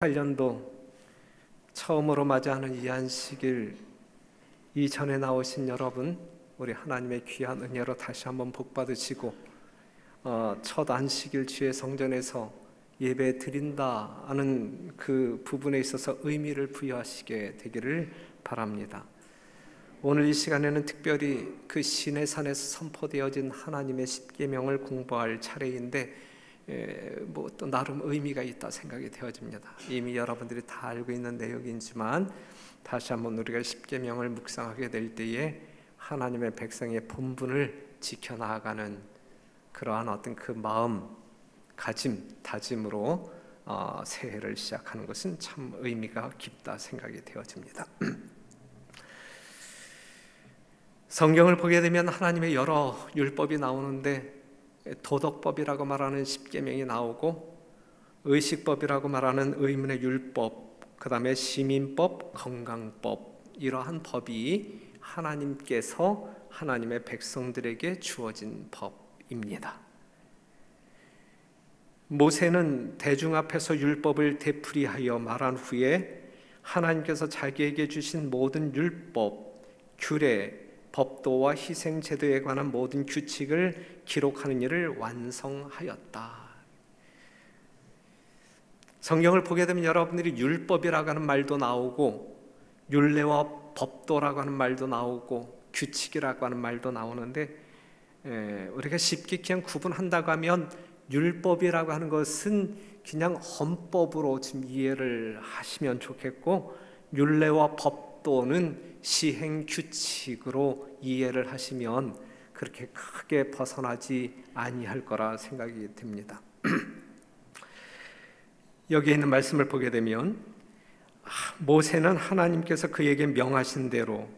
8년도 처음으로 맞이하는 이 안식일, 이전에 나오신 여러분, 우리 하나님의 귀한 은혜로 다시 한번 복 받으시고 첫 안식일 주의 성전에서 예배 드린다 하는 그 부분에 있어서 의미를 부여하시게 되기를 바랍니다. 오늘 이 시간에는 특별히 그 시내산에서 선포되어진 하나님의 십계명을 공부할 차례인데 또 나름 의미가 있다 생각이 되어집니다. 이미 여러분들이 다 알고 있는 내용이지만 다시 한번 우리가 십계명을 묵상하게 될 때에 하나님의 백성의 본분을 지켜나가는 그러한 어떤 그 다짐으로 새해를 시작하는 것은 참 의미가 깊다 생각이 되어집니다. 성경을 보게 되면 하나님의 여러 율법이 나오는데 도덕법이라고 말하는 십계명이 나오고 의식법이라고 말하는 의문의 율법, 그 다음에 시민법, 건강법, 이러한 법이 하나님께서 하나님의 백성들에게 주어진 법입니다. 모세는 대중 앞에서 율법을 되풀이하여 말한 후에 하나님께서 자기에게 주신 모든 율법, 규례, 법도와 희생제도에 관한 모든 규칙을 기록하는 일을 완성하였다. 성경을 보게 되면 여러분들이 율법이라고 하는 말도 나오고 율례와 법도라고 하는 말도 나오고 규칙이라고 하는 말도 나오는데 우리가 쉽게 그냥 구분한다고 하면 율법이라고 하는 것은 그냥 헌법으로 좀 이해를 하시면 좋겠고 율례와 법도는 시행 규칙으로 이해를 하시면 그렇게 크게 벗어나지 아니할 거라 생각이 듭니다. 여기에 있는 말씀을 보게 되면 모세는 하나님께서 그에게 명하신 대로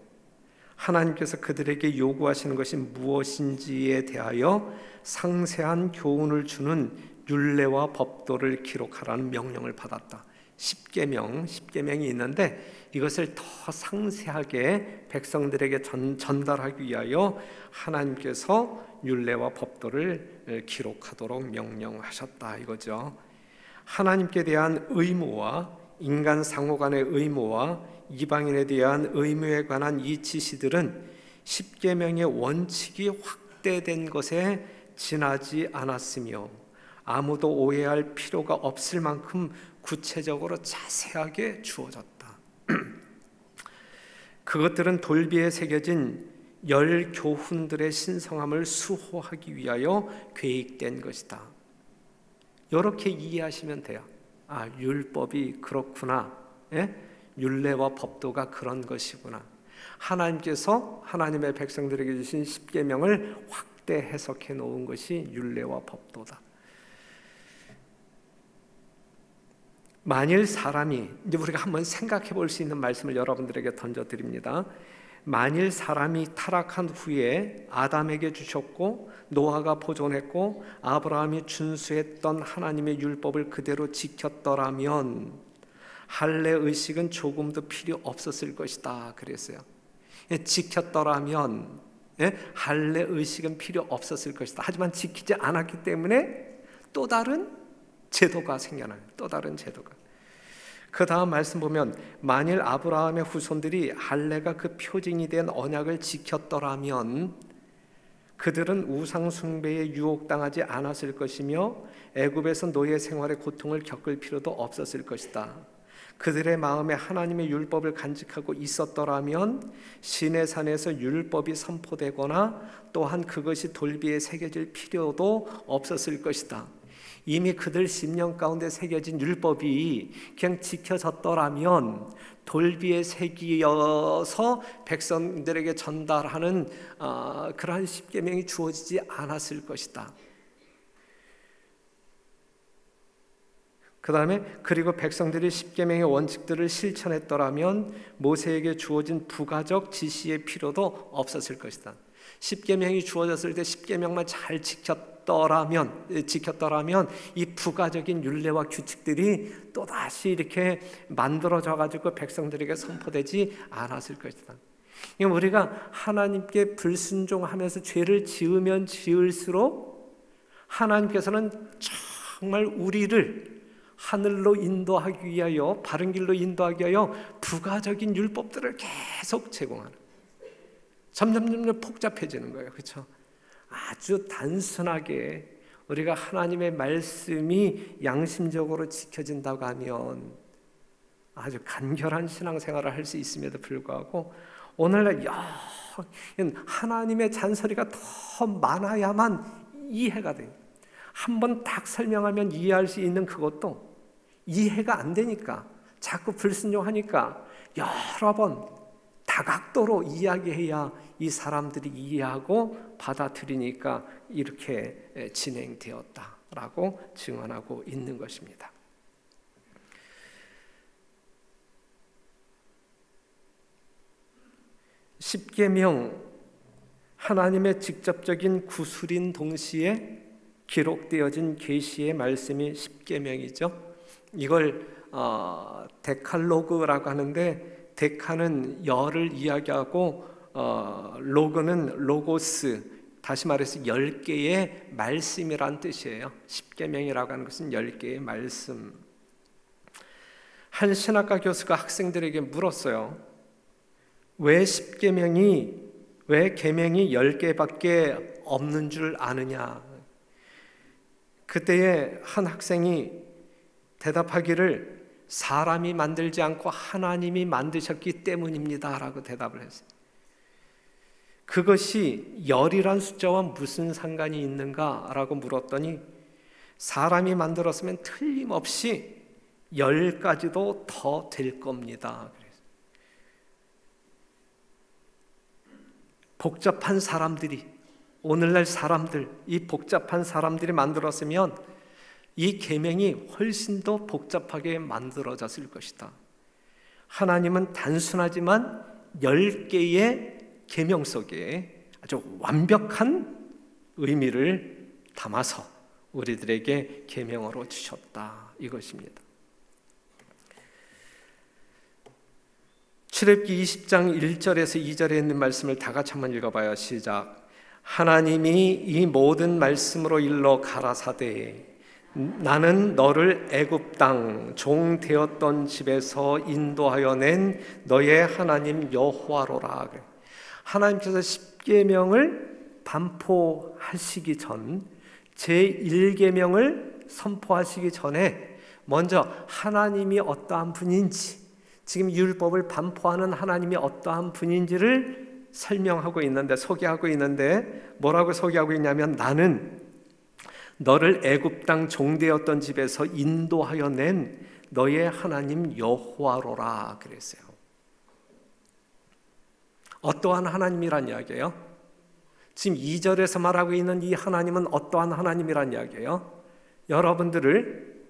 하나님께서 그들에게 요구하시는 것이 무엇인지에 대하여 상세한 교훈을 주는 율례와 법도를 기록하라는 명령을 받았다. 십계명이 있는데 이것을 더 상세하게 백성들에게 전달하기 위하여 하나님께서 율례와 법도를 기록하도록 명령하셨다 이거죠. 하나님께 대한 의무와 인간 상호 간의 의무와 이방인에 대한 의무에 관한 이 지시들은 십계명의 원칙이 확대된 것에 지나지 않았으며 아무도 오해할 필요가 없을 만큼 구체적으로 자세하게 주어졌다. 그것들은 돌비에 새겨진 열 교훈들의 신성함을 수호하기 위하여 계획된 것이다. 이렇게 이해하시면 돼요. 율법이 그렇구나. 율례와 법도가 그런 것이구나. 하나님께서 하나님의 백성들에게 주신 십계명을 확대 해석해 놓은 것이 율례와 법도다. 만일 사람이, 이제 우리가 한번 생각해 볼 수 있는 말씀을 여러분들에게 던져드립니다. 만일 사람이 타락한 후에 아담에게 주셨고 노아가 보존했고 아브라함이 준수했던 하나님의 율법을 그대로 지켰더라면 할례 의식은 조금도 필요 없었을 것이다 그랬어요. 지켰더라면 할례 의식은 필요 없었을 것이다. 하지만 지키지 않았기 때문에 또 다른 제도가 생겨나요. 또 다른 제도가. 그 다음 말씀 보면 만일 아브라함의 후손들이 할례가 그 표징이 된 언약을 지켰더라면 그들은 우상 숭배에 유혹당하지 않았을 것이며 애굽에서 노예 생활의 고통을 겪을 필요도 없었을 것이다. 그들의 마음에 하나님의 율법을 간직하고 있었더라면 시내산에서 율법이 선포되거나 또한 그것이 돌비에 새겨질 필요도 없었을 것이다. 이미 그들 심령 가운데 새겨진 율법이 그냥 지켜졌더라면 돌비에 새기어서 백성들에게 전달하는 그러한 십계명이 주어지지 않았을 것이다. 그 다음에 그리고 백성들이 십계명의 원칙들을 실천했더라면 모세에게 주어진 부가적 지시의 필요도 없었을 것이다. 십계명이 주어졌을 때 십계명만 잘 지켰더라면 이 부가적인 율례와 규칙들이 또다시 이렇게 만들어져 가지고 백성들에게 선포되지 않았을 것이다. 우리가 하나님께 불순종하면서 죄를 지으면 지을수록 하나님께서는 정말 우리를 하늘로 인도하기 위하여, 바른 길로 인도하기 위하여 부가적인 율법들을 계속 제공하는, 점점 복잡해지는 거예요. 그렇죠? 아주 단순하게 우리가 하나님의 말씀이 양심적으로 지켜진다고 하면 아주 간결한 신앙생활을 할 수 있음에도 불구하고 오늘날 하나님의 잔소리가 더 많아야만 이해가 돼요. 한번 딱 설명하면 이해할 수 있는 그것도 이해가 안 되니까, 자꾸 불순종하니까 여러 번 다각도로 이야기해야 이 사람들이 이해하고 받아들이니까 이렇게 진행되었다라고 증언하고 있는 것입니다. 십계명, 하나님의 직접적인 구술인 동시에 기록되어진 계시의 말씀이 십계명이죠. 이걸 데칼로그라고 하는데, 데카는 열을 이야기하고 로그는 로고스, 다시 말해서 10개의 말씀이란 뜻이에요. 십계명이라고 하는 것은 10개의 말씀. 한 신학과 교수가 학생들에게 물었어요. 왜 십계명이, 왜 계명이 10개밖에 없는 줄 아느냐? 그때에 한 학생이 대답하기를 사람이 만들지 않고 하나님이 만드셨기 때문입니다 라고 대답을 했어요. 그것이 열이란 숫자와 무슨 상관이 있는가 라고 물었더니 사람이 만들었으면 틀림없이 10가지도 더 될 겁니다. 복잡한 사람들이, 오늘날 사람들, 이 복잡한 사람들이 만들었으면 이 계명이 훨씬 더 복잡하게 만들어졌을 것이다. 하나님은 단순하지만 10개의 계명 속에 아주 완벽한 의미를 담아서 우리들에게 계명으로 주셨다, 이것입니다. 출애굽기 20장 1절에서 2절에 있는 말씀을 다 같이 한번 읽어봐요. 시작. 하나님이 이 모든 말씀으로 일러 가라사대 나는 너를 애굽 땅 종 되었던 집에서 인도하여 낸 너의 하나님 여호와로라. 하나님께서 십계명을 반포하시기 전, 제1계명을 선포하시기 전에 먼저 하나님이 어떠한 분인지, 지금 율법을 반포하는 하나님이 어떠한 분인지를 설명하고 있는데, 소개하고 있는데, 뭐라고 소개하고 있냐면 나는 너를 애굽 땅 종되었던 집에서 인도하여 낸 너의 하나님 여호와로라 그랬어요. 어떠한 하나님이란 이야기예요? 지금 2절에서 말하고 있는 이 하나님은 어떠한 하나님이란 이야기예요? 여러분들을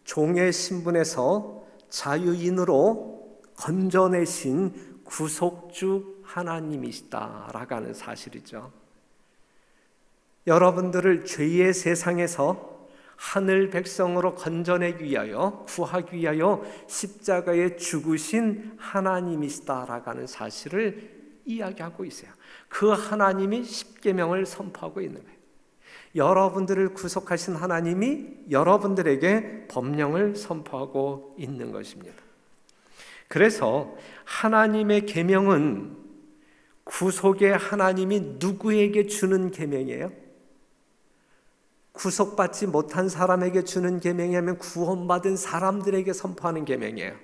종의 신분에서 자유인으로 건져내신 구속주 하나님이시다라고 하는 사실이죠. 여러분들을 죄의 세상에서 하늘 백성으로 건져내기 위하여, 구하기 위하여 십자가에 죽으신 하나님이시다라고 하는 사실을 이야기하고 있어요. 그 하나님이 십계명을 선포하고 있는 거예요. 여러분들을 구속하신 하나님이 여러분들에게 법령을 선포하고 있는 것입니다. 그래서 하나님의 계명은 구속의 하나님이 누구에게 주는 계명이에요? 구속받지 못한 사람에게 주는 계명이면 구원받은 사람들에게 선포하는 계명이에요.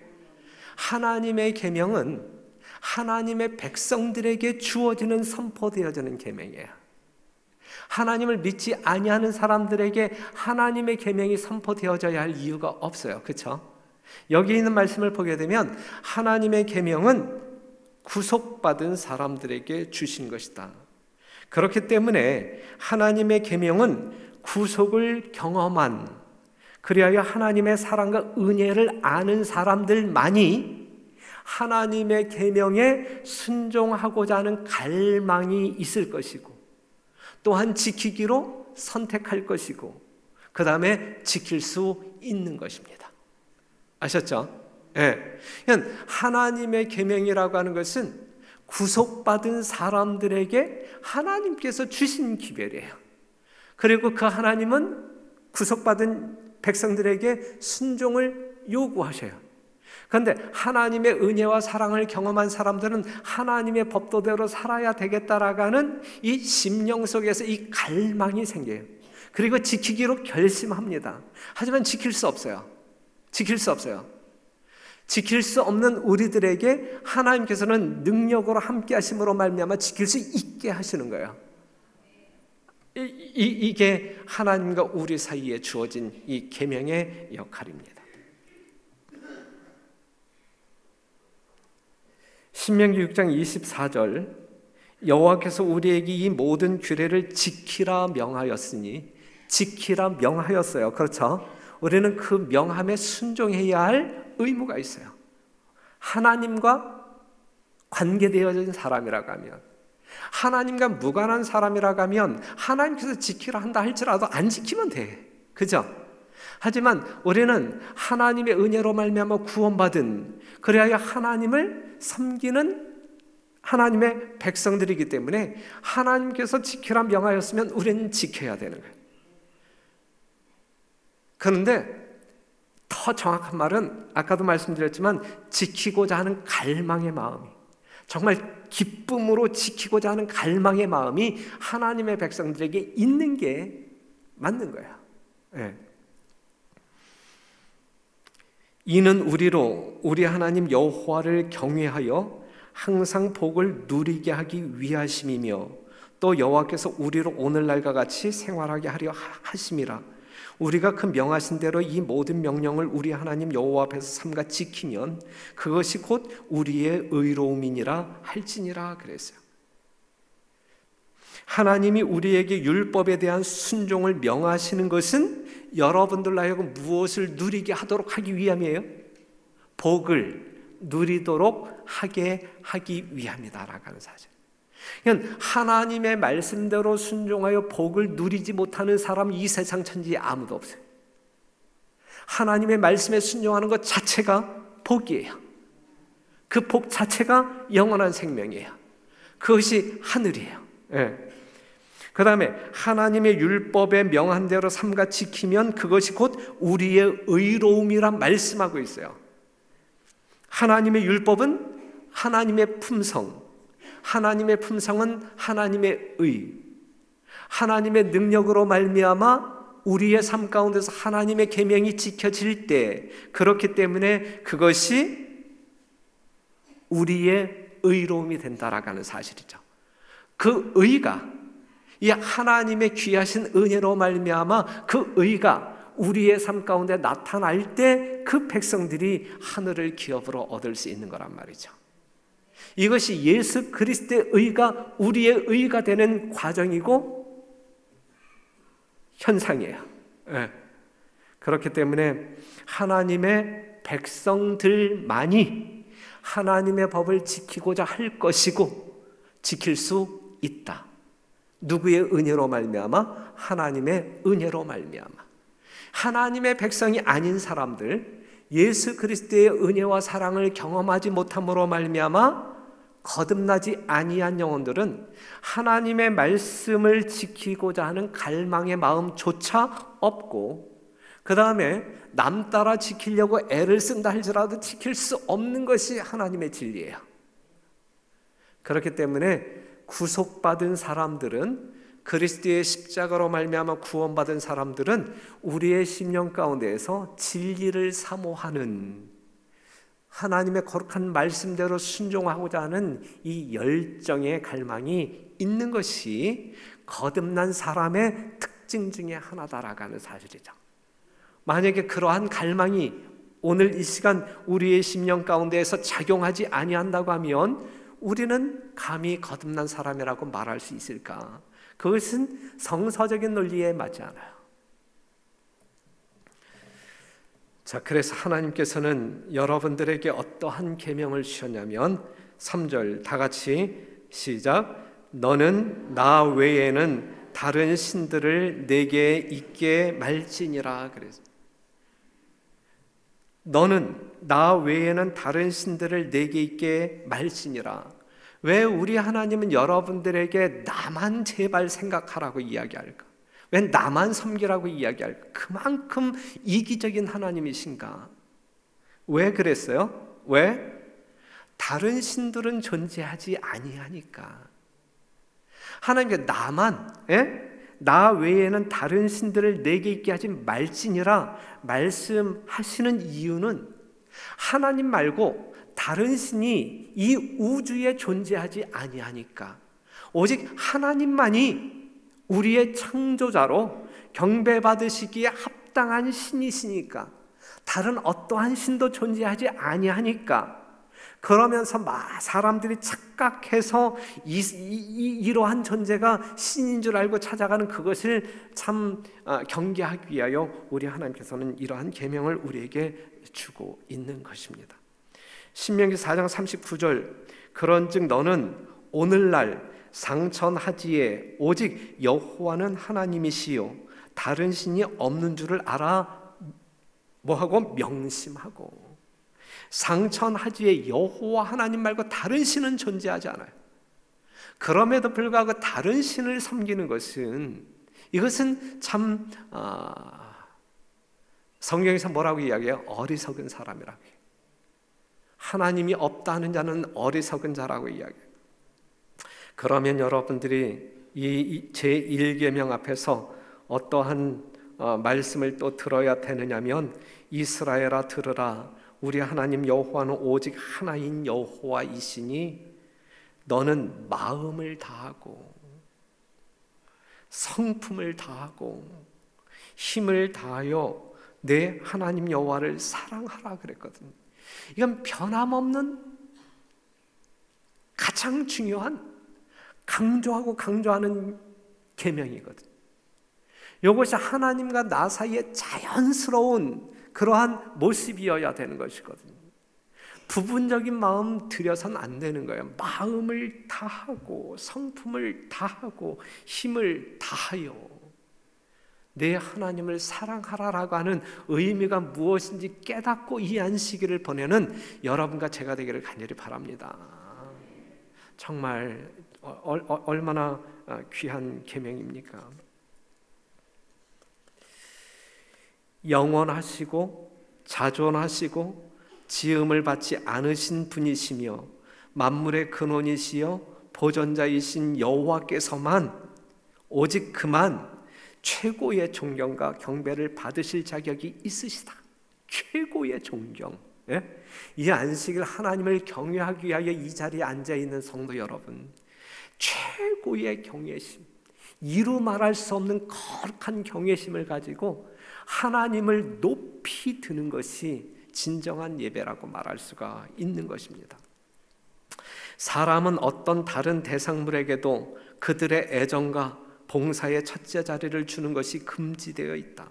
하나님의 계명은 하나님의 백성들에게 주어지는, 선포되어지는 계명이에요. 하나님을 믿지 아니하는 사람들에게 하나님의 계명이 선포되어져야 할 이유가 없어요. 그렇죠? 여기 있는 말씀을 보게 되면 하나님의 계명은 구속받은 사람들에게 주신 것이다. 그렇기 때문에 하나님의 계명은 구속을 경험한, 그리하여 하나님의 사랑과 은혜를 아는 사람들만이 하나님의 계명에 순종하고자 하는 갈망이 있을 것이고, 또한 지키기로 선택할 것이고, 그 다음에 지킬 수 있는 것입니다. 아셨죠? 예. 하나님의 계명이라고 하는 것은 구속받은 사람들에게 하나님께서 주신 기별이에요. 그리고 그 하나님은 구속받은 백성들에게 순종을 요구하셔요. 그런데 하나님의 은혜와 사랑을 경험한 사람들은 하나님의 법도대로 살아야 되겠다라는 이 심령 속에서 이 갈망이 생겨요. 그리고 지키기로 결심합니다. 하지만 지킬 수 없어요. 지킬 수 없어요. 지킬 수 없는 우리들에게 하나님께서는 능력으로 함께 하심으로 말미암아 지킬 수 있게 하시는 거예요. 이게 하나님과 우리 사이에 주어진 이 계명의 역할입니다. 신명기 6장 24절, 여호와께서 우리에게 이 모든 규례를 지키라 명하였으니, 지키라 명하였어요. 그렇죠? 우리는 그 명함에 순종해야 할 의무가 있어요. 하나님과 관계되어진 사람이라고 하면, 하나님과 무관한 사람이라고 하면 하나님께서 지키라 한다 할지라도 안 지키면 돼. 그죠? 하지만 우리는 하나님의 은혜로 말미암아 구원받은, 그래야 하나님을 섬기는 하나님의 백성들이기 때문에 하나님께서 지키라 명하였으면 우리는 지켜야 되는 거예요. 그런데 더 정확한 말은 아까도 말씀드렸지만 지키고자 하는 갈망의 마음이, 정말 기쁨으로 지키고자 하는 갈망의 마음이 하나님의 백성들에게 있는 게 맞는 거예요. 네. 이는 우리로 우리 하나님 여호와를 경외하여 항상 복을 누리게 하기 위하심이며, 또 여호와께서 우리로 오늘날과 같이 생활하게 하려 하심이라. 우리가 그 명하신 대로 이 모든 명령을 우리 하나님 여호와 앞에서 삼가 지키면 그것이 곧 우리의 의로움이니라 할지니라 그랬어요. 하나님이 우리에게 율법에 대한 순종을 명하시는 것은 여러분들로 하여금 무엇을 누리게 하도록 하기 위함이에요? 복을 누리도록 하게 하기 위함이다라고 하는 사실. 그러니까 하나님의 말씀대로 순종하여 복을 누리지 못하는 사람 이 세상 천지에 아무도 없어요. 하나님의 말씀에 순종하는 것 자체가 복이에요. 그 복 자체가 영원한 생명이에요. 그것이 하늘이에요. 네. 그 다음에 하나님의 율법에 명한 대로 삼가 지키면 그것이 곧 우리의 의로움이란 말씀하고 있어요. 하나님의 율법은 하나님의 품성, 하나님의 품성은 하나님의 의, 하나님의 능력으로 말미암아 우리의 삶 가운데서 하나님의 계명이 지켜질 때, 그렇기 때문에 그것이 우리의 의로움이 된다라고 하는 사실이죠. 그 의가, 이 하나님의 귀하신 은혜로 말미암아 그 의가 우리의 삶 가운데 나타날 때 그 백성들이 하늘을 기업으로 얻을 수 있는 거란 말이죠. 이것이 예수 그리스도의 의가 우리의 의가 되는 과정이고 현상이에요. 네. 그렇기 때문에 하나님의 백성들만이 하나님의 법을 지키고자 할 것이고 지킬 수 있다. 누구의 은혜로 말미암아? 하나님의 은혜로 말미암아. 하나님의 백성이 아닌 사람들, 예수 그리스도의 은혜와 사랑을 경험하지 못함으로 말미암아 거듭나지 아니한 영혼들은 하나님의 말씀을 지키고자 하는 갈망의 마음조차 없고, 그 다음에 남 따라 지키려고 애를 쓴다 할지라도 지킬 수 없는 것이 하나님의 진리예요. 그렇기 때문에 구속받은 사람들은, 그리스도의 십자가로 말미암아 구원받은 사람들은 우리의 심령 가운데에서 진리를 사모하는, 하나님의 거룩한 말씀대로 순종하고자 하는 이 열정의 갈망이 있는 것이 거듭난 사람의 특징 중에 하나다라고 하는 사실이죠. 만약에 그러한 갈망이 오늘 이 시간 우리의 심령 가운데에서 작용하지 아니한다고 하면 우리는 감히 거듭난 사람이라고 말할 수 있을까? 그것은 성서적인 논리에 맞지 않아요. 자, 그래서 하나님께서는 여러분들에게 어떠한 계명을 주셨냐면 3절 다 같이 시작. 너는 나 외에는 다른 신들을 내게 있게 말지니라 그랬어요. 너는 나 외에는 다른 신들을 내게 있게 말지니라. 왜 우리 하나님은 여러분들에게 나만 제발 생각하라고 이야기할까? 왜 나만 섬기라고 이야기할까? 그만큼 이기적인 하나님이신가? 왜 그랬어요? 왜? 다른 신들은 존재하지 아니하니까. 하나님께 나 외에는 다른 신들을 내게 있게 하지 말지니라 말씀하시는 이유는 하나님 말고 다른 신이 이 우주에 존재하지 아니하니까. 오직 하나님만이 우리의 창조자로 경배받으시기에 합당한 신이시니까. 다른 어떠한 신도 존재하지 아니하니까. 그러면서 사람들이 착각해서 이러한 존재가 신인 줄 알고 찾아가는 그것을 참 경계하기 위하여 우리 하나님께서는 이러한 계명을 우리에게 주고 있는 것입니다. 신명기 4장 39절 그런즉 너는 오늘날 상천하지에 오직 여호와는 하나님이시요 다른 신이 없는 줄을 알아 뭐하고 명심하고. 상천하지에 여호와 하나님 말고 다른 신은 존재하지 않아요. 그럼에도 불구하고 다른 신을 섬기는 것은 이것은 참 성경에서 뭐라고 이야기해요? 어리석은 사람이라고 해요. 하나님이 없다는 자는 어리석은 자라고 이야기해요. 그러면 여러분들이 이 제1계명 앞에서 어떠한 말씀을 또 들어야 되느냐면 이스라엘아 들으라 우리 하나님 여호와는 오직 하나인 여호와이시니 너는 마음을 다하고 성품을 다하고 힘을 다하여 내 하나님 여호와를 사랑하라 그랬거든요. 이건 변함없는 가장 중요한 강조하는 계명이거든요. 이것이 하나님과 나 사이에 자연스러운 그러한 모습이어야 되는 것이거든요. 부분적인 마음 들여서는 안 되는 거예요. 마음을 다하고 성품을 다하고 힘을 다하여 내 하나님을 사랑하라라고 하는 의미가 무엇인지 깨닫고 이 안식일을 보내는 여러분과 제가 되기를 간절히 바랍니다. 정말 얼마나 귀한 계명입니까? 영원하시고 자존하시고 지음을 받지 않으신 분이시며 만물의 근원이시여 보존자이신 여호와께서만 오직 그만 최고의 존경과 경배를 받으실 자격이 있으시다. 최고의 존경. 이 안식일 하나님을 경외하기 위하여 이 자리에 앉아있는 성도 여러분, 최고의 경외심, 이루 말할 수 없는 거룩한 경외심을 가지고 하나님을 높이 드는 것이 진정한 예배라고 말할 수가 있는 것입니다. 사람은 어떤 다른 대상물에게도 그들의 애정과 봉사의 첫째 자리를 주는 것이 금지되어 있다.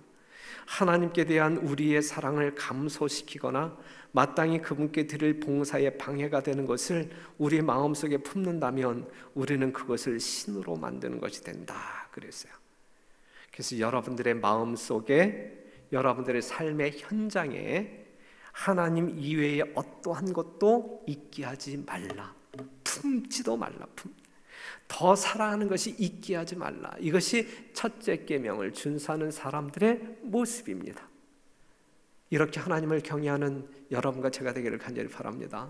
하나님께 대한 우리의 사랑을 감소시키거나 마땅히 그분께 드릴 봉사에 방해가 되는 것을 우리 마음속에 품는다면 우리는 그것을 신으로 만드는 것이 된다 그랬어요. 그래서 여러분들의 마음속에 여러분들의 삶의 현장에 하나님 이외에 어떠한 것도 있게 하지 말라. 품지도 말라. 더 사랑하는 것이 있게 하지 말라. 이것이 첫째 계명을 준수하는 사람들의 모습입니다. 이렇게 하나님을 경외하는 여러분과 제가 되기를 간절히 바랍니다.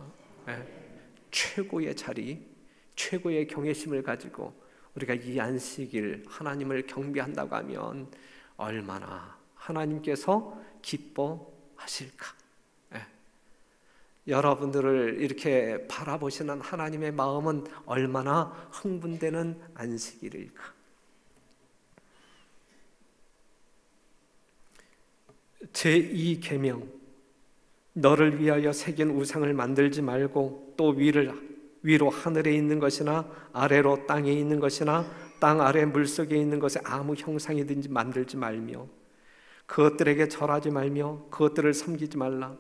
최고의 자리, 최고의 경외심을 가지고 우리가 이 안식일 하나님을 경배한다고 하면 얼마나 하나님께서 기뻐하실까? 여러분들을 이렇게 바라보시는 하나님의 마음은 얼마나 흥분되는 안식일일까? 제2계명 너를 위하여 새긴 우상을 만들지 말고 또 위로 하늘에 있는 것이나 아래로 땅에 있는 것이나 땅 아래 물속에 있는 것에 아무 형상이든지 만들지 말며 그것들에게 절하지 말며 그것들을 섬기지 말라.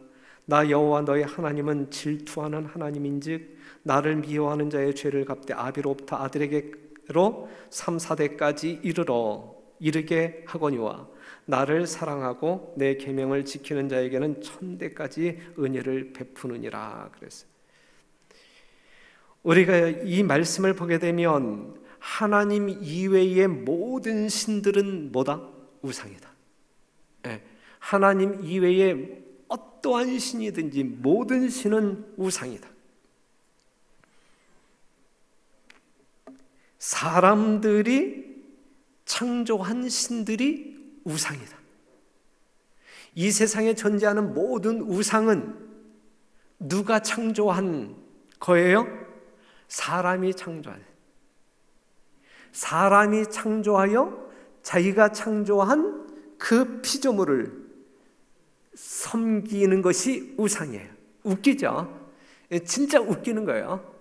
나 여호와 너의 하나님은 질투하는 하나님인즉 나를 미워하는 자의 죄를 갚되 아비로부터 아들에게로 3, 4대까지 이르게 하거니와 나를 사랑하고 내 계명을 지키는 자에게는 1000대까지 은혜를 베푸느니라 그랬어요. 우리가 이 말씀을 보게 되면 하나님 이외의 모든 신들은 뭐다? 우상이다. 예, 하나님 이외의 어떠한 신이든지 모든 신은 우상이다. 사람들이 창조한 신들이 우상이다. 이 세상에 존재하는 모든 우상은 누가 창조한 거예요? 사람이 창조한. 사람이 창조하여 자기가 창조한 그 피조물을 섬기는 것이 우상이에요. 웃기죠? 진짜 웃기는 거예요.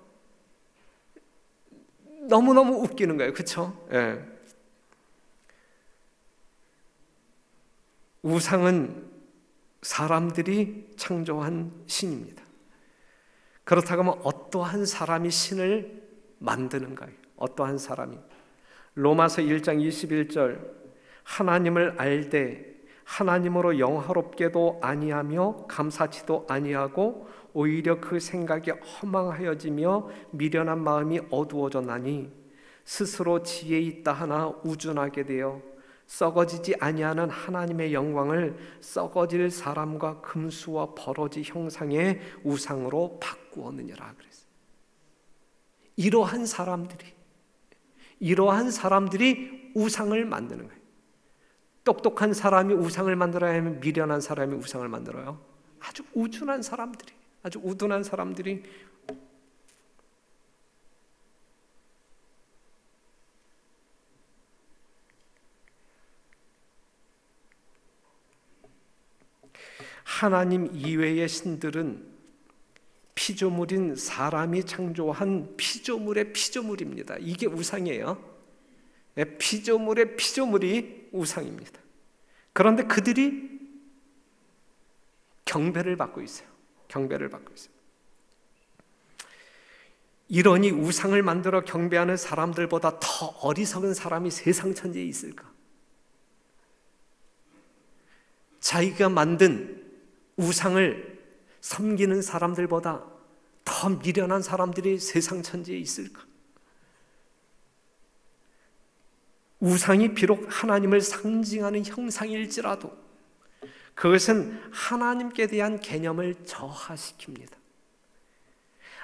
너무너무 웃기는 거예요. 그렇죠? 예. 우상은 사람들이 창조한 신입니다. 그렇다고 하면 어떠한 사람이 신을 만드는가요? 어떠한 사람이? 로마서 1장 21절 하나님을 알되 하나님으로 영화롭게도 아니하며 감사치도 아니하고 오히려 그 생각이 허망하여지며 미련한 마음이 어두워졌나니 스스로 지혜 있다 하나 우준하게 되어 썩어지지 아니하는 하나님의 영광을 썩어질 사람과 금수와 버러지 형상의 우상으로 바꾸었느니라 그랬어요. 이러한 사람들이 우상을 만드는 거예요. 똑똑한 사람이 우상을 만들어야 하면 미련한 사람이 우상을 만들어요. 아주 우둔한 사람들이 하나님 이외의 신들은 피조물인 사람이 창조한 피조물의 피조물입니다. 이게 우상이에요. 피조물의 피조물이 우상입니다. 그런데 그들이 경배를 받고 있어요. 이러니 우상을 만들어 경배하는 사람들보다 더 어리석은 사람이 세상 천지에 있을까? 자기가 만든 우상을 섬기는 사람들보다 더 미련한 사람들이 세상 천지에 있을까? 우상이 비록 하나님을 상징하는 형상일지라도 그것은 하나님께 대한 개념을 저하시킵니다.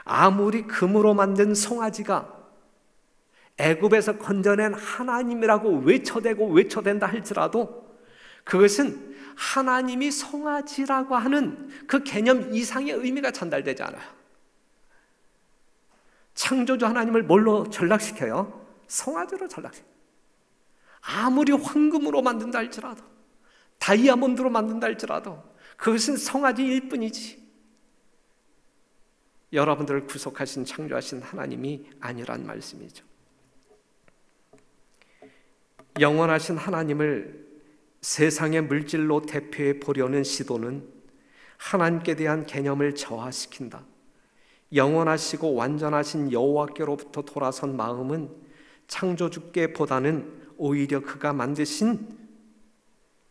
아무리 금으로 만든 송아지가 애굽에서 건져낸 하나님이라고 외쳐댄다 할지라도 그것은 하나님이 송아지라고 하는 그 개념 이상의 의미가 전달되지 않아요. 창조주 하나님을 뭘로 전락시켜요? 송아지로 전락시켜요. 아무리 황금으로 만든다 할지라도 다이아몬드로 만든다 할지라도 그것은 송아지일 뿐이지 여러분들을 구속하신 창조하신 하나님이 아니란 말씀이죠. 영원하신 하나님을 세상의 물질로 대표해 보려는 시도는 하나님께 대한 개념을 저하시킨다. 영원하시고 완전하신 여호와께로부터 돌아선 마음은 창조주께보다는 오히려 그가 만드신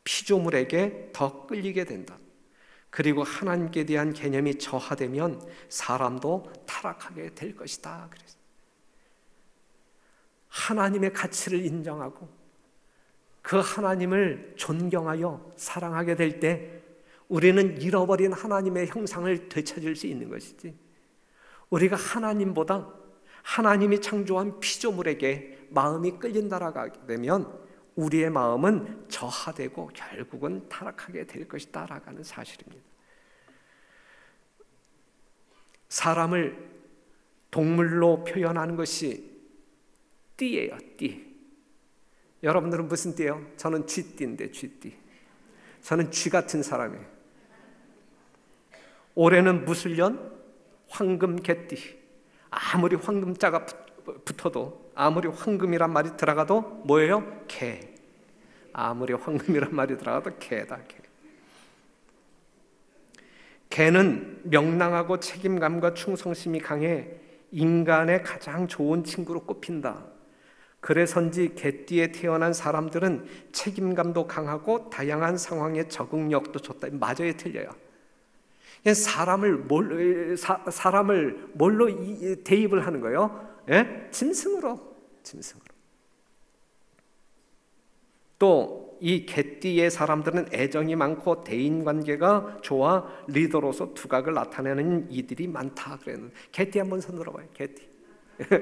피조물에게 더 끌리게 된다. 그리고 하나님께 대한 개념이 저하되면 사람도 타락하게 될 것이다. 그래서 하나님의 가치를 인정하고 그 하나님을 존경하여 사랑하게 될 때 우리는 잃어버린 하나님의 형상을 되찾을 수 있는 것이지, 우리가 하나님보다 하나님이 창조한 피조물에게 마음이 끌린다라고 하게 되면 우리의 마음은 저하되고 결국은 타락하게 될 것이다 라고 하는 사실입니다. 사람을 동물로 표현하는 것이 띠예요. 띠. 여러분들은 무슨 띠예요? 저는 쥐띠인데, 쥐띠. 저는 쥐 같은 사람이에요. 올해는 무술년 황금 개띠. 아무리 황금자가 붙어도, 아무리 황금이란 말이 들어가도 뭐예요? 개. 아무리 황금이란 말이 들어가도 개다, 개. 개는 명랑하고 책임감과 충성심이 강해 인간의 가장 좋은 친구로 꼽힌다. 그래서인지 개띠에 태어난 사람들은 책임감도 강하고 다양한 상황에 적응력도 좋다. 맞아요, 틀려요? 사람을 뭘로 대입을 하는 거예요? 예? 짐승으로 짐승으로. 또 이 겟띠의 사람들은 애정이 많고 대인관계가 좋아 리더로서 두각을 나타내는 이들이 많다 그랬는데, 겟띠 한번 손 들어봐요. 겟띠.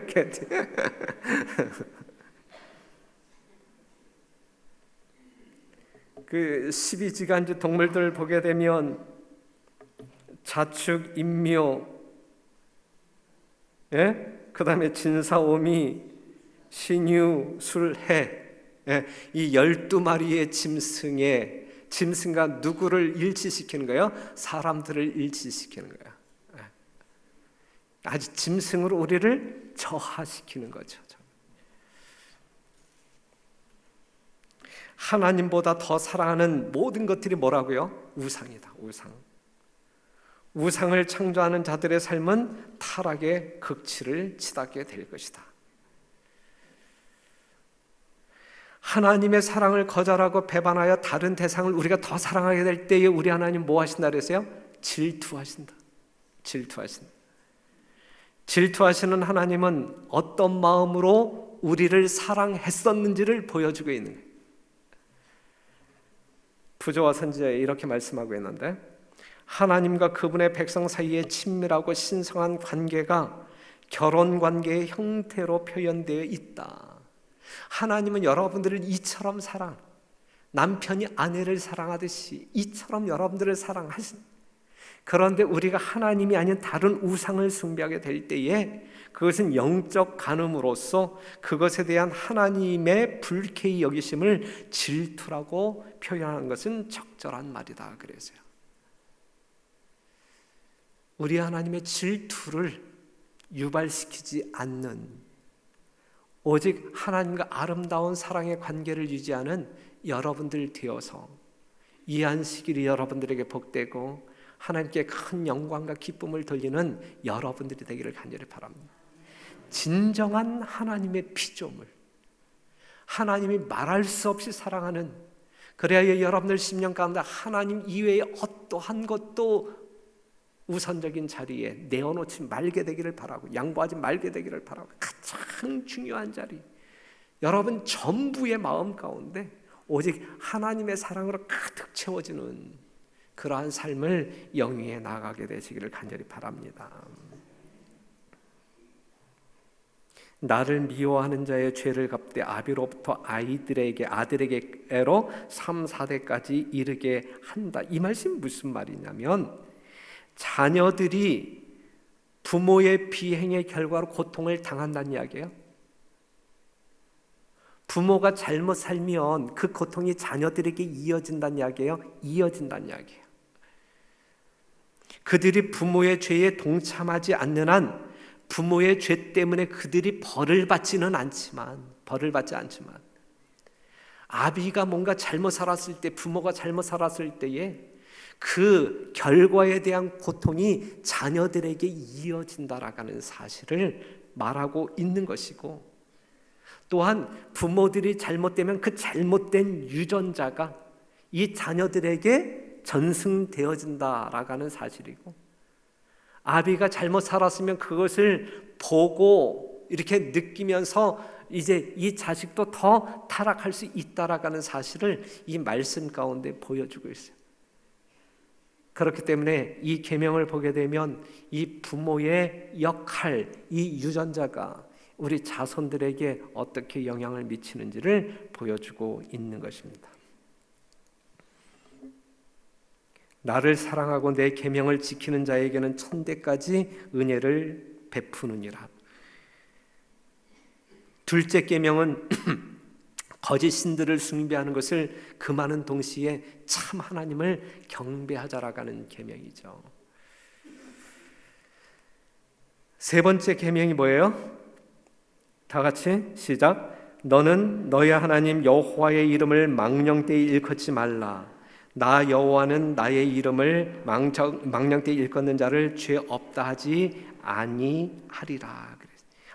겟띠. 그 12지간주 동물들 보게 되면 자축, 인묘, 그 다음에 진사오미, 신유, 술, 해, 이 12마리의 짐승과 누구를 일치시키는 거예요? 사람들을 일치시키는 거예요. 아주 짐승으로 우리를 저하시키는 거죠. 하나님보다 더 사랑하는 모든 것들이 뭐라고요? 우상이다. 우상을 창조하는 자들의 삶은 타락의 극치를 치닫게 될 것이다. 하나님의 사랑을 거절하고 배반하여 다른 대상을 우리가 더 사랑하게 될 때에 우리 하나님 뭐 하신다 그랬어요? 질투하신다. 질투하시는 하나님은 어떤 마음으로 우리를 사랑했었는지를 보여주고 있는 거예요. 부조와 선지자에 이렇게 말씀하고 있는데, 하나님과 그분의 백성 사이에 친밀하고 신성한 관계가 결혼 관계의 형태로 표현되어 있다. 하나님은 여러분들을 이처럼 남편이 아내를 사랑하듯이 이처럼 여러분들을 사랑하신. 그런데 우리가 하나님이 아닌 다른 우상을 숭배하게 될 때에 그것은 영적 간음으로써 그것에 대한 하나님의 불쾌히 여기심을 질투라고 표현하는 것은 적절한 말이다 그랬어요. 우리 하나님의 질투를 유발시키지 않는, 오직 하나님과 아름다운 사랑의 관계를 유지하는 여러분들 되어서 이 안식일이 여러분들에게 복되고 하나님께 큰 영광과 기쁨을 돌리는 여러분들이 되기를 간절히 바랍니다. 진정한 하나님의 피조물, 하나님이 말할 수 없이 사랑하는, 그래야 여러분들 심령 가운데 하나님 이외에 어떠한 것도 우선적인 자리에 내어놓지 말게 되기를 바라고, 양보하지 말게 되기를 바라고, 가장 중요한 자리, 여러분 전부의 마음 가운데 오직 하나님의 사랑으로 가득 채워지는 그러한 삶을 영위해 나가게 되시기를 간절히 바랍니다. 나를 미워하는 자의 죄를 갚되 아비로부터 아들에게로 3, 4대까지 이르게 한다. 이 말씀이 무슨 말이냐면, 자녀들이 부모의 비행의 결과로 고통을 당한다는 이야기예요. 부모가 잘못 살면 그 고통이 자녀들에게 이어진다는 이야기예요. 이어진다는 이야기예요. 그들이 부모의 죄에 동참하지 않는 한 부모의 죄 때문에 그들이 벌을 받지 않지만 아비가 뭔가 잘못 살았을 때, 부모가 잘못 살았을 때에 그 결과에 대한 고통이 자녀들에게 이어진다라는 사실을 말하고 있는 것이고, 또한 부모들이 잘못되면 그 잘못된 유전자가 이 자녀들에게 전승되어진다라는 사실이고, 아비가 잘못 살았으면 그것을 보고 이렇게 느끼면서 이제 이 자식도 더 타락할 수 있다라는 사실을 이 말씀 가운데 보여주고 있어요. 그렇기 때문에 이 계명을 보게 되면 이 부모의 역할, 이 유전자가 우리 자손들에게 어떻게 영향을 미치는지를 보여주고 있는 것입니다. 나를 사랑하고 내 계명을 지키는 자에게는 천대까지 은혜를 베푸느니라. 둘째 계명은 거짓 신들을 숭배하는 것을 금하는 동시에 참 하나님을 경배하자라는 계명이죠. 세 번째 계명이 뭐예요? 다 같이 시작. 너는 너의 하나님 여호와의 이름을 망령되이 일컫지 말라. 나 여호와는 나의 이름을 망령되이 일컫는 자를 죄 없다 하지 아니하리라.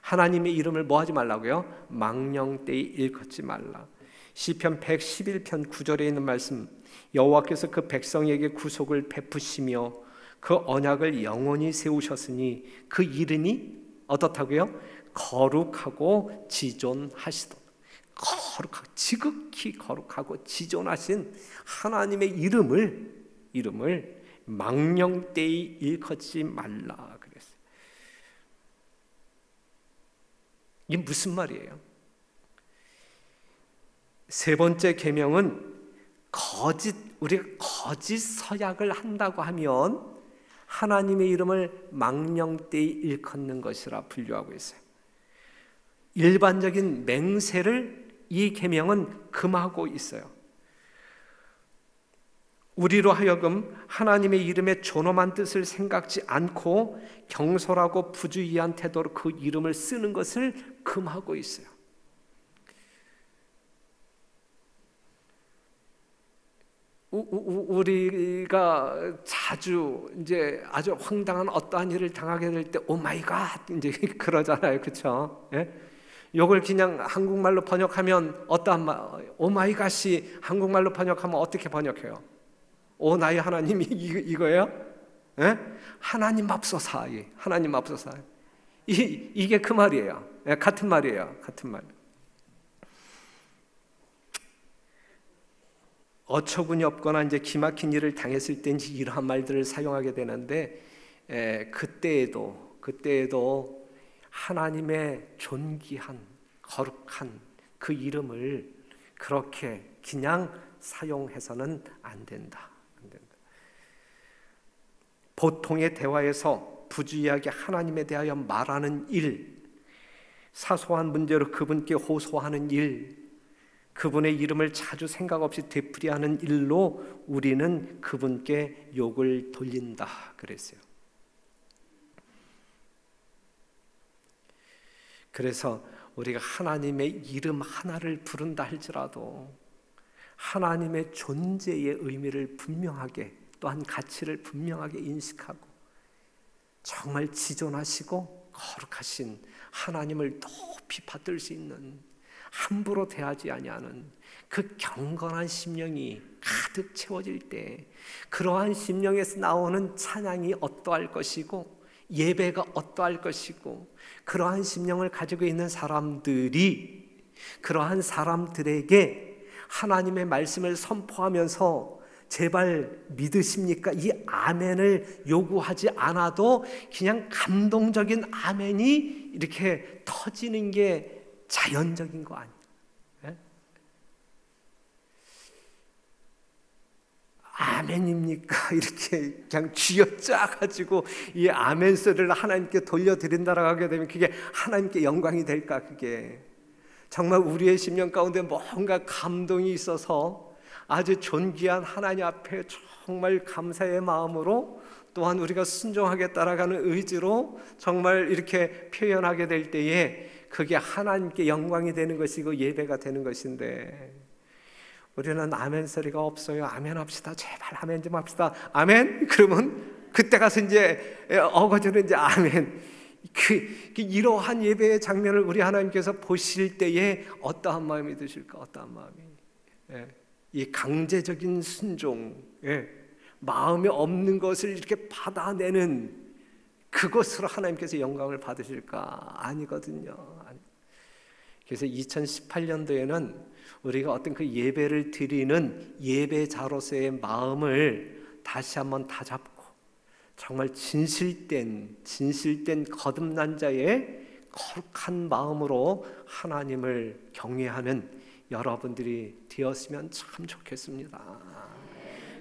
하나님의 이름을 뭐 하지 말라고요? 망령되이 일컫지 말라. 시편 111편 9절에 있는 말씀, 여호와께서 그 백성에게 구속을 베푸시며 그 언약을 영원히 세우셨으니 그 이름이 어떻다고요? 거룩하고 지존하시도다. 거룩하고 지극히 거룩하고 지존하신 하나님의 이름을 망령되이 일컫지 말라 그랬어요. 이게 무슨 말이에요? 세 번째 계명은 우리가 거짓 서약을 한다고 하면 하나님의 이름을 망령되이 일컫는 것이라 분류하고 있어요. 일반적인 맹세를 이 계명은 금하고 있어요. 우리로 하여금 하나님의 이름의 존엄한 뜻을 생각지 않고 경솔하고 부주의한 태도로 그 이름을 쓰는 것을 금하고 있어요. 우리가 자주 이제 아주 황당한 어떠한 일을 당하게 될 때 오 마이 갓 이제 그러잖아요. 그렇죠? 예? 요걸 그냥 한국말로 번역하면 어떠한 말, 오 마이 갓이 한국말로 번역하면 어떻게 번역해요? 오 나의 하나님이 이거예요? 예? 하나님 맙소사. 하나님 맙소사. 이게 그 말이에요. 예, 같은 말이에요. 같은 말. 어처구니 없거나 이제 기막힌 일을 당했을 때 이러한 말들을 사용하게 되는데 그때에도 하나님의 존귀한 거룩한 그 이름을 그렇게 그냥 사용해서는 안 된다. 보통의 대화에서 부주의하게 하나님에 대하여 말하는 일, 사소한 문제로 그분께 호소하는 일, 그분의 이름을 자주 생각 없이 되풀이하는 일로 우리는 그분께 욕을 돌린다 그랬어요. 그래서 우리가 하나님의 이름 하나를 부른다 할지라도 하나님의 존재의 의미를 분명하게 또한 가치를 분명하게 인식하고 정말 지존하시고 거룩하신 하나님을 높이 받들 수 있는 함부로 대하지 아니하는 그 경건한 심령이 가득 채워질 때 그러한 심령에서 나오는 찬양이 어떠할 것이고 예배가 어떠할 것이고 그러한 심령을 가지고 있는 사람들이 그러한 사람들에게 하나님의 말씀을 선포하면서 제발 믿으십니까? 이 아멘을 요구하지 않아도 그냥 감동적인 아멘이 이렇게 터지는 게 자연적인 거 아니에요? 네? 아멘입니까? 이렇게 그냥 쥐어짜가지고 이 아멘 소리를 하나님께 돌려드린다라고 하게 되면 그게 하나님께 영광이 될까? 그게 정말 우리의 심령 가운데 뭔가 감동이 있어서 아주 존귀한 하나님 앞에 정말 감사의 마음으로 또한 우리가 순종하게 따라가는 의지로 정말 이렇게 표현하게 될 때에 그게 하나님께 영광이 되는 것이고 예배가 되는 것인데 우리는 아멘 소리가 없어요. 아멘 합시다. 제발 아멘 좀 합시다. 아멘? 그러면 그때 가서 이제 어거지로 이제 아멘. 이러한 예배의 장면을 우리 하나님께서 보실 때에 어떠한 마음이 드실까? 어떠한 마음이? 예. 이 강제적인 순종, 마음에 없는 것을 이렇게 받아내는 그것으로 하나님께서 영광을 받으실까? 아니거든요. 그래서 2018년도에는 우리가 어떤 그 예배를 드리는 예배자로서의 마음을 다시 한번 다잡고 정말 진실된 거듭난 자의 거룩한 마음으로 하나님을 경외하는 여러분들이 되었으면 참 좋겠습니다.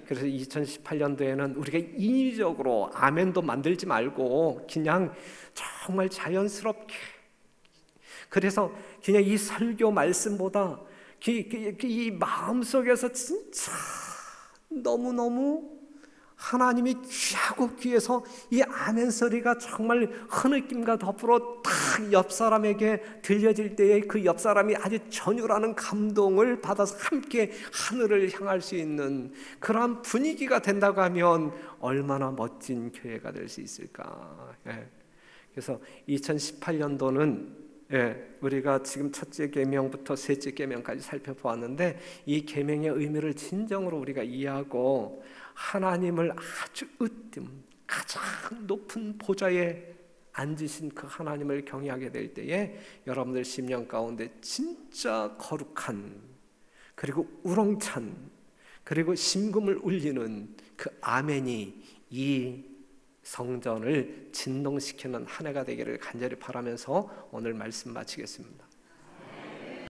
그래서 2018년도에는 우리가 인위적으로 아멘도 만들지 말고 그냥 정말 자연스럽게 그래서 그냥 이 설교 말씀보다 이 마음속에서 진짜 너무너무 하나님이 귀하고 귀해서 이 아멘 소리가 정말 흐느낌과 더불어 딱 옆 사람에게 들려질 때에 그 옆 사람이 아주 전율하는 감동을 받아서 함께 하늘을 향할 수 있는 그러한 분위기가 된다고 하면 얼마나 멋진 교회가 될 수 있을까. 그래서 2018년도는 우리가 지금 첫째 계명부터 셋째 계명까지 살펴보았는데 이 계명의 의미를 진정으로 우리가 이해하고 하나님을 아주 가장 높은 보좌에 앉으신 그 하나님을 경외하게 될 때에 여러분들 심령 가운데 진짜 거룩한, 그리고 우렁찬, 그리고 심금을 울리는 그 아멘이 이 성전을 진동시키는 한 해가 되기를 간절히 바라면서 오늘 말씀 마치겠습니다.